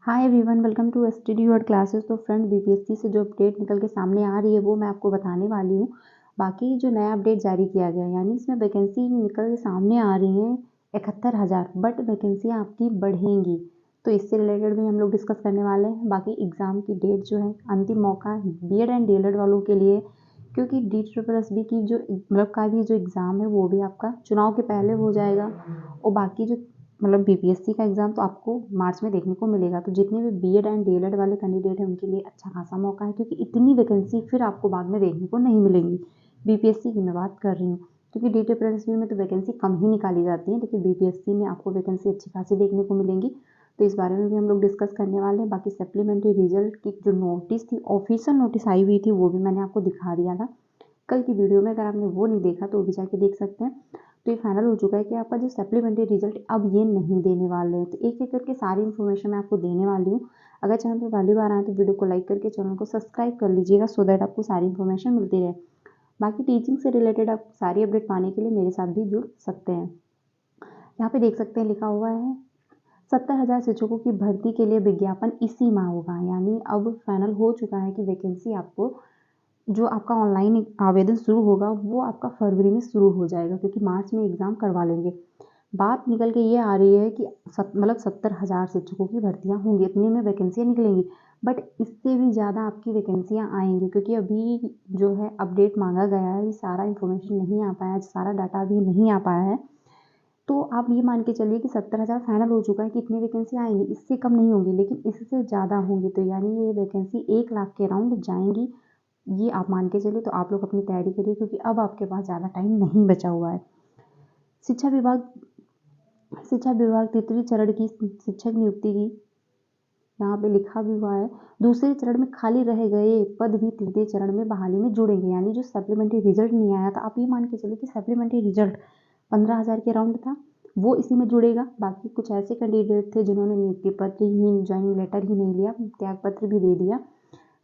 Hi everyone, welcome to study your classes. तो friend, BPSC से जो अपडेट निकल के सामने आ रही है वो मैं आपको बताने वाली हूँ। बाकी जो नया अपडेट जारी किया गया है, यानी इसमें वैकेंसी निकल के सामने आ रही हैं 71,000, बट वैकेंसियाँ आपकी बढ़ेंगी। तो इससे रिलेटेड भी हम लोग डिस्कस करने वाले हैं। बाकी एग्ज़ाम की डेट जो है, अंतिम मौका बीएड एंड डीएलएड वालों के लिए, क्योंकि DSSB की जो मतलब का भी जो एग्ज़ाम है वो भी आपका चुनाव के पहले हो जाएगा। और बाकी जो बीपीएससी का एग्ज़ाम तो आपको मार्च में देखने को मिलेगा। तो जितने भी बीएड एंड डीएलएड वाले कैंडिडेट हैं उनके लिए अच्छा खासा मौका है, क्योंकि इतनी वैकेंसी फिर आपको बाद में देखने को नहीं मिलेंगी। बीपीएससी की मैं बात कर रही हूँ, क्योंकि DSSB में तो वैकेंसी कम ही निकाली जाती है, लेकिन बीपीएससी में आपको वैकेंसी अच्छी खासी देखने को मिलेंगी। तो इस बारे में भी हम लोग डिस्कस करने वाले हैं। बाकी सप्लीमेंट्री रिजल्ट की जो नोटिस थी, ऑफिशियल नोटिस आई हुई थी, वो भी मैंने आपको दिखा दिया था कल की वीडियो में। अगर आपने वो नहीं देखा तो वो भी जाके देख सकते हैं। तो ये फाइनल हो चुका है कि आपका जो सप्लीमेंट्री रिजल्ट अब ये नहीं देने वाले हैं। तो एक एक करके सारी इन्फॉर्मेशन मैं आपको देने वाली हूँ। अगर चैनल पर पहली बार आए तो वीडियो को लाइक करके चैनल को सब्सक्राइब कर लीजिएगा, सो दैट आपको सारी इन्फॉर्मेशन मिलती रहे। बाकी टीचिंग से रिलेटेड आप सारी अपडेट पाने के लिए मेरे साथ भी जुड़ सकते हैं। यहाँ पे देख सकते हैं लिखा हुआ है 70,000 शिक्षकों की भर्ती के लिए विज्ञापन इसी माह होगा। यानी अब फाइनल हो चुका है कि वैकेंसी आपको जो आपका ऑनलाइन आवेदन शुरू होगा वो आपका फरवरी में शुरू हो जाएगा, क्योंकि मार्च में एग्ज़ाम करवा लेंगे। बात निकल के ये आ रही है कि 70,000 शिक्षकों की भर्तियाँ होंगी, इतने में वैकेंसियाँ निकलेंगी। बट इससे भी ज़्यादा आपकी वैकेंसियाँ आएंगी, क्योंकि अभी जो है अपडेट मांगा गया है, सारा इन्फॉर्मेशन नहीं आ पाया है, सारा डाटा अभी नहीं आ पाया है। तो आप ये मान के चलिए कि 70,000 फाइनल हो चुका है कि इतनी वैकेंसी आएंगी, इससे कम नहीं होंगी, लेकिन इससे ज़्यादा होंगी। तो यानी ये वैकेंसी 1 लाख के अराउंड जाएंगी, ये आप मान के चलिए। तो आप लोग अपनी तैयारी करिए, क्योंकि अब आपके पास ज़्यादा टाइम नहीं बचा हुआ है। शिक्षा विभाग शिक्षा विभाग तृतीय चरण की शिक्षक नियुक्ति की यहाँ पे लिखा भी हुआ है। दूसरे चरण में खाली रह गए पद भी तृतीय चरण में बहाली में जुड़ेंगे। यानी जो सप्लीमेंट्री रिजल्ट नहीं आया था, आप ये मान के चलिए कि सप्लीमेंट्री रिजल्ट 15,000 के अराउंड था, वो इसी में जुड़ेगा। बाकी कुछ ऐसे कैंडिडेट थे जिन्होंने नियुक्ति पत्र ही, ज्वाइनिंग लेटर ही नहीं लिया, त्याग पत्र भी दे दिया,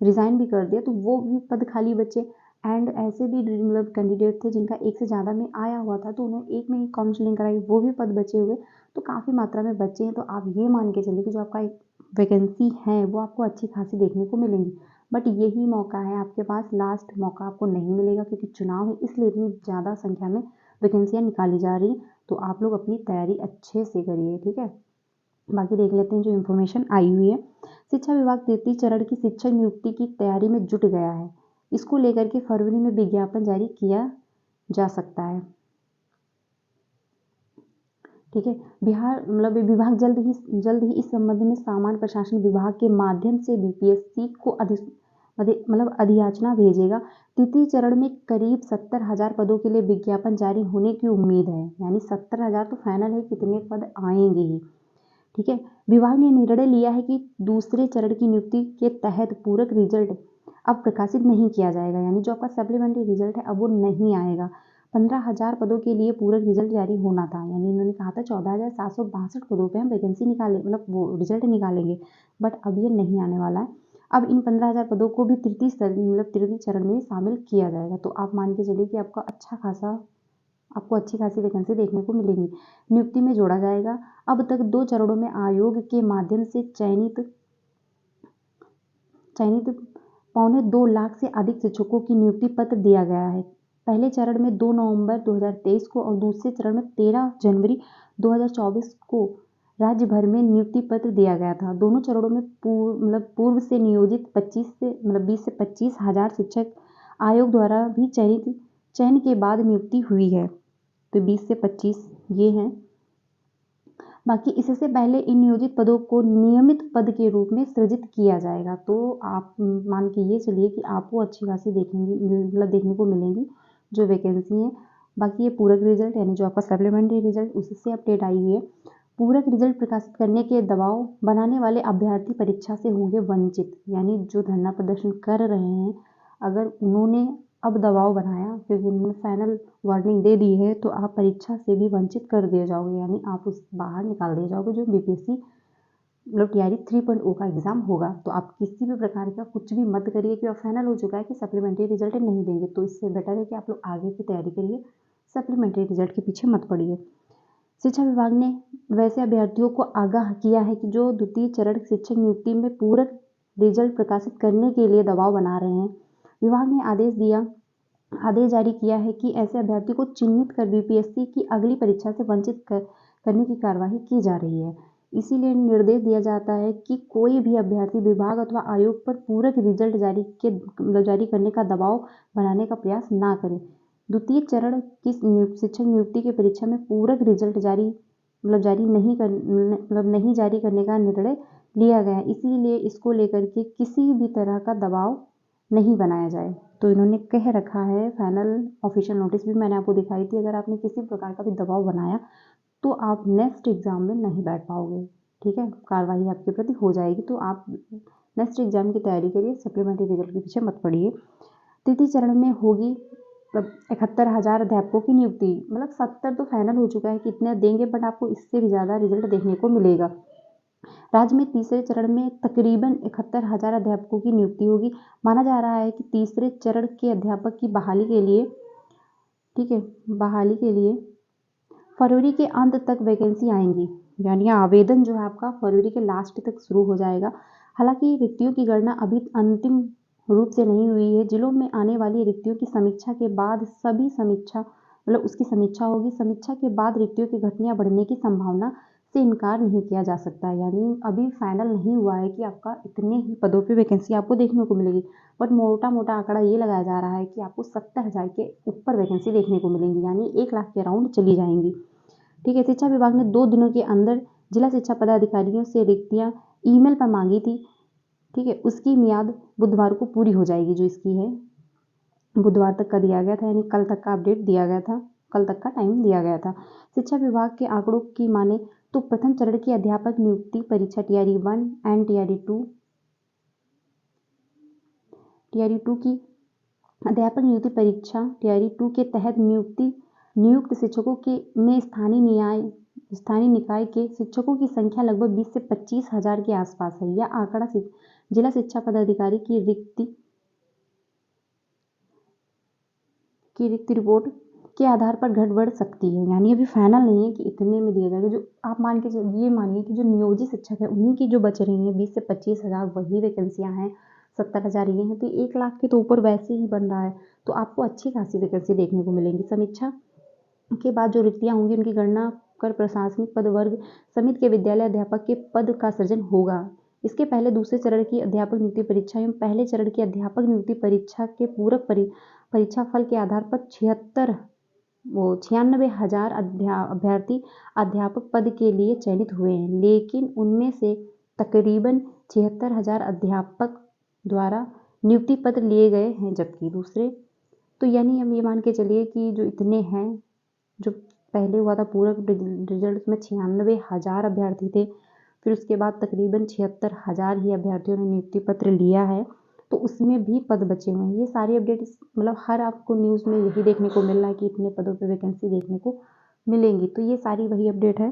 रिज़ाइन भी कर दिया, तो वो भी पद खाली बचे। एंड ऐसे भी कैंडिडेट थे जिनका एक से ज़्यादा में आया हुआ था, तो उन्होंने एक में ही काउंसलिंग कराई, वो भी पद बचे हुए। तो काफ़ी मात्रा में बचे हैं। तो आप ये मान के चलिए कि जो आपका वैकेंसी है वो आपको अच्छी खासी देखने को मिलेंगी। बट यही मौका है आपके पास, लास्ट मौका आपको नहीं मिलेगा, क्योंकि चुनाव है, इसलिए इतनी ज़्यादा संख्या में वैकेंसियाँ निकाली जा रही। तो आप लोग अपनी तैयारी अच्छे से करिए, ठीक है। बाकी देख लेते हैं जो इन्फॉर्मेशन आई हुई है। शिक्षा विभाग तृतीय चरण की शिक्षक नियुक्ति की तैयारी में जुट गया है। इसको लेकर के फरवरी में विज्ञापन जारी किया जा सकता है, ठीक है। बिहार विभाग जल्द ही इस संबंध में सामान्य प्रशासन विभाग के माध्यम से बीपीएससी को अधियाचना भेजेगा। तृतीय चरण में करीब 70,000 पदों के लिए विज्ञापन जारी होने की उम्मीद है। यानी 70,000 तो फाइनल है, कितने पद आएंगे ही, ठीक है। विभाग ने निर्णय लिया है कि दूसरे चरण की नियुक्ति के तहत पूरक रिजल्ट अब प्रकाशित नहीं किया जाएगा। यानी जो आपका सप्लीमेंट्री रिजल्ट है अब वो नहीं आएगा। 15,000 पदों के लिए पूरक रिजल्ट जारी होना था। यानी इन्होंने कहा था 14,762 पदों पे हम वैकेंसी निकाले, वो रिजल्ट निकालेंगे, बट अब ये नहीं आने वाला है। अब इन 15,000 पदों को भी तृतीय चरण में शामिल किया जाएगा। तो आप मान के चलिए कि आपको अच्छी खासी वैकेंसी देखने को मिलेगी। नियुक्ति में जोड़ा जाएगा। अब तक 2 चरणों में आयोग के माध्यम से चयनित 2.25 लाख से अधिक शिक्षकों की नियुक्ति पत्र दिया गया है। पहले चरण में 2 नवंबर 2023 को और दूसरे चरण में 13 जनवरी 2024 को राज्य भर में नियुक्ति पत्र दिया गया था। दोनों चरणों में पूर्व से नियोजित 20 से 25,000 शिक्षक आयोग द्वारा भी चयन के बाद नियुक्ति हुई है। तो 20 से 25 ये हैं। बाकी इससे पहले इन नियोजित पदों को नियमित पद के रूप में सृजित किया जाएगा। तो आप मान के ये चलिए कि आपको अच्छी खासी देखने को मिलेंगी जो वैकेंसी है। बाकी ये पूरक रिजल्ट, यानी जो आपका सप्लीमेंट्री रिजल्ट, उससे अपडेट आई हुई है। पूरक रिजल्ट प्रकाशित करने के दबाव बनाने वाले अभ्यर्थी परीक्षा से होंगे वंचित। यानी जो धरना प्रदर्शन कर रहे हैं, अगर उन्होंने अब दबाव बनाया, क्योंकि उन्होंने फाइनल वार्निंग दे दी है, तो आप परीक्षा से भी वंचित कर दिए जाओगे। यानी आप उस बाहर निकाल दिए जाओगे जो बीपीएससी TRE 3.0 का एग्जाम होगा। तो आप किसी भी प्रकार का कुछ भी मत करिए, कि अब फाइनल हो चुका है कि सप्लीमेंट्री रिजल्ट नहीं देंगे। तो इससे बेटर है कि आप लोग आगे की तैयारी करिए, सप्लीमेंट्री रिजल्ट के पीछे मत पड़िए। शिक्षा विभाग ने वैसे अभ्यर्थियों को आगाह किया है कि जो द्वितीय चरण शिक्षक नियुक्ति में पूरक रिजल्ट प्रकाशित करने के लिए दबाव बना रहे हैं। विभाग ने आदेश जारी किया है कि ऐसे अभ्यर्थी को चिन्हित कर बीपीएससी की अगली परीक्षा से वंचित करने की कार्यवाही की जा रही है। इसीलिए निर्देश दिया जाता है कि कोई भी अभ्यर्थी विभाग अथवा आयोग पर पूरक रिजल्ट जारी करने का दबाव बनाने का प्रयास ना करे। द्वितीय चरण की शिक्षक नियुक्ति की परीक्षा में पूरक रिजल्ट नहीं जारी करने का निर्णय लिया गया है। इसीलिए इसको लेकर के किसी भी तरह का दबाव नहीं बनाया जाए। तो इन्होंने कह रखा है, फाइनल ऑफिशियल नोटिस भी मैंने आपको दिखाई थी, अगर आपने किसी प्रकार का भी दबाव बनाया तो आप नेक्स्ट एग्जाम में नहीं बैठ पाओगे। ठीक है, कार्रवाई आपके प्रति हो जाएगी। तो आप नेक्स्ट एग्जाम की तैयारी करिए, सप्लीमेंट्री रिजल्ट के पीछे मत पड़िए। तृतीय चरण में होगी 71,000 अध्यापकों की नियुक्ति। मतलब 70 तो फाइनल हो चुका है कि इतने देंगे, बट आपको इससे भी ज़्यादा रिजल्ट देखने को मिलेगा। राज्य में तीसरे चरण में तकरीबन 71,000 अध्यापकों की नियुक्ति होगी। माना जा रहा है कि तीसरे चरण के अध्यापक की बहाली के लिए फरवरी के अंत तक वैकेंसी आएंगी, यानी आवेदन जो है आपका फरवरी के लास्ट तक शुरू हो जाएगा। हालांकि रिक्तियों की गणना अभी अंतिम रूप से नहीं हुई है। जिलों में आने वाली रिक्तियों की समीक्षा के बाद उसकी समीक्षा होगी। समीक्षा के बाद रिक्तियों की घटना बढ़ने की संभावना से इनकार नहीं किया जा सकता। यानी अभी फाइनल नहीं हुआ है कि आपका इतने ही पदों पे वैकेंसी आपको देखने को मिलेगी, बट मोटा मोटा आंकड़ा ये लगाया जा रहा है कि आपको 70,000 के ऊपर वैकेंसी देखने को मिलेंगी, यानी 1 लाख के अराउंड चली जाएंगी। ठीक है, शिक्षा विभाग ने 2 दिनों के अंदर जिला शिक्षा पदाधिकारियों से रिक्तियां ईमेल पर मांगी थी। ठीक है, उसकी मियाद बुधवार को पूरी हो जाएगी। जो इसकी है बुधवार तक का दिया गया था, यानी कल तक का अपडेट दिया गया था, कल तक का टाइम दिया गया था। शिक्षा विभाग के आंकड़ों की माने तो प्रथम चरण की अध्यापक नियुक्ति परीक्षा टीआरई 1 एंड टीआरई 2 की अध्यापक नियुक्ति परीक्षा टीआरई 2 के तहत नियुक्त शिक्षकों के में स्थानीय निकाय के शिक्षकों की संख्या लगभग 20 से 25,000 के आसपास है। यह आंकड़ा जिला शिक्षा पदाधिकारी की रिक्ति रिपोर्ट के आधार पर घट बढ़ सकती है। यानी अभी फाइनल नहीं है कि इतने में दिया जाएगा। जो आप ये मानिए कि जो नियोजित शिक्षक है उन्हीं की जो बच रही हैं 20 से 25,000 वही वैकेंसियां हैं। 70,000 ये हैं, तो 1 लाख के तो ऊपर वैसे ही बन रहा है, तो आपको अच्छी खासी वैकेंसी देखने को मिलेंगी। समीक्षा के बाद जो रिक्तियां होंगी उनकी गणना कर प्रशासनिक पद वर्ग समिति के विद्यालय अध्यापक के पद का सृजन होगा। इसके पहले दूसरे चरण की अध्यापक नियुक्ति परीक्षा एवं पहले चरण की अध्यापक नियुक्ति परीक्षा के पूरक परीक्षा फल के आधार पर 96,000 अभ्यर्थी अध्यापक पद के लिए चयनित हुए हैं, लेकिन उनमें से तकरीबन 76,000 अध्यापक द्वारा नियुक्ति पत्र लिए गए हैं, जबकि दूसरे तो यानी हम ये मान के चलिए कि जो इतने हैं, जो पहले हुआ था पूरक रिजल्ट में 96,000 अभ्यर्थी थे, फिर उसके बाद तकरीबन 76,000 ही अभ्यर्थियों ने नियुक्ति पत्र लिया है, तो उसमें भी पद बचे हुए हैं। ये सारी अपडेट मतलब हर आपको न्यूज़ में यही देखने को मिल रहा है कि इतने पदों पे वैकेंसी देखने को मिलेंगी, तो ये सारी वही अपडेट है।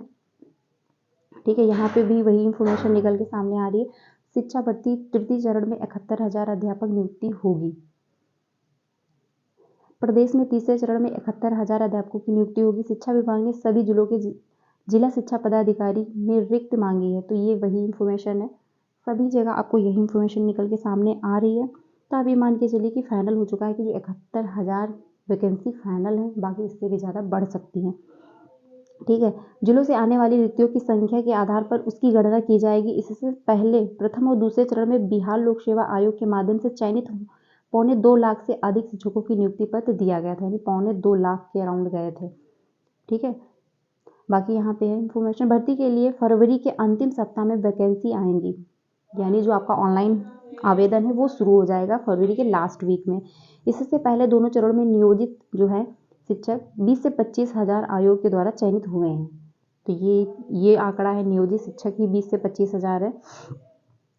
ठीक है, यहाँ पे भी वही इंफॉर्मेशन निकल के सामने आ रही है। शिक्षा भर्ती तृतीय चरण में 71,000 अध्यापक नियुक्ति होगी। प्रदेश में तीसरे चरण में 71,000 अध्यापकों की नियुक्ति होगी। शिक्षा विभाग ने सभी जिलों के जिला शिक्षा पदाधिकारी में रिक्त मांगी है, तो ये वही इंफॉर्मेशन है। सभी जगह आपको यही इंफॉर्मेशन निकल के सामने आ रही है। तो आप ये मान के चलिए कि फाइनल हो चुका है कि जो 71,000 वैकेंसी फाइनल है, बाकी इससे भी ज़्यादा बढ़ सकती हैं। ठीक है, जिलों से आने वाली रिक्तियों की संख्या के आधार पर उसकी गणना की जाएगी। इससे पहले प्रथम और दूसरे चरण में बिहार लोक सेवा आयोग के माध्यम से चयनित 2.25 लाख से अधिक शिक्षकों की नियुक्ति पत्र दिया गया था, यानी 2.25 लाख के अराउंड गए थे। ठीक है, बाकी यहाँ पे है इंफॉर्मेशन। भर्ती के लिए फरवरी के अंतिम सप्ताह में वैकेंसी आएंगी, यानी जो आपका ऑनलाइन आवेदन है वो शुरू हो जाएगा फरवरी के लास्ट वीक में। इससे पहले दोनों चरणों में नियोजित जो है शिक्षक 20 से 25,000 आयोग के द्वारा चयनित हुए हैं। तो ये आंकड़ा है, नियोजित शिक्षक ही 20 से 25,000 है।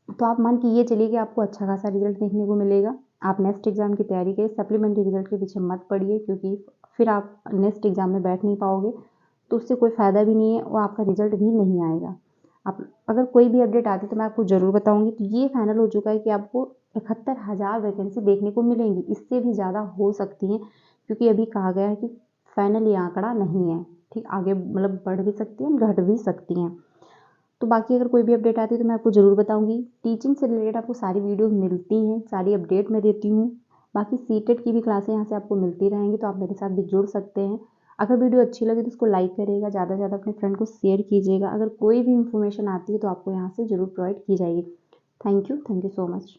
तो आप मान के ये चलिए कि आपको अच्छा खासा रिजल्ट देखने को मिलेगा। आप नेक्स्ट एग्जाम की तैयारी करिए, सप्लीमेंट्री रिजल्ट के पीछे मत पड़िए, क्योंकि फिर आप नेक्स्ट एग्जाम में बैठ नहीं पाओगे, तो उससे कोई फ़ायदा भी नहीं है और आपका रिजल्ट भी नहीं आएगा। आप अगर कोई भी अपडेट आती है तो मैं आपको ज़रूर बताऊंगी। तो ये फाइनल हो चुका है कि आपको 71,000 वैकेंसी देखने को मिलेंगी, इससे भी ज़्यादा हो सकती हैं, क्योंकि अभी कहा गया है कि फाइनल ये आंकड़ा नहीं है। ठीक, आगे मतलब बढ़ भी सकती हैं, घट भी सकती हैं। तो बाकी अगर कोई भी अपडेट आती है तो मैं आपको ज़रूर बताऊँगी। टीचिंग से रिलेटेड आपको सारी वीडियोज़ मिलती हैं, सारी अपडेट मैं देती हूँ। बाकी सीटेट की भी क्लासें यहाँ से आपको मिलती रहेंगी, तो आप मेरे साथ भी जुड़ सकते हैं। अगर वीडियो अच्छी लगे तो उसको लाइक करिएगा, ज़्यादा से ज़्यादा अपने फ्रेंड को शेयर कीजिएगा। अगर कोई भी इन्फॉर्मेशन आती है तो आपको यहाँ से ज़रूर प्रोवाइड की जाएगी। Thank you so much.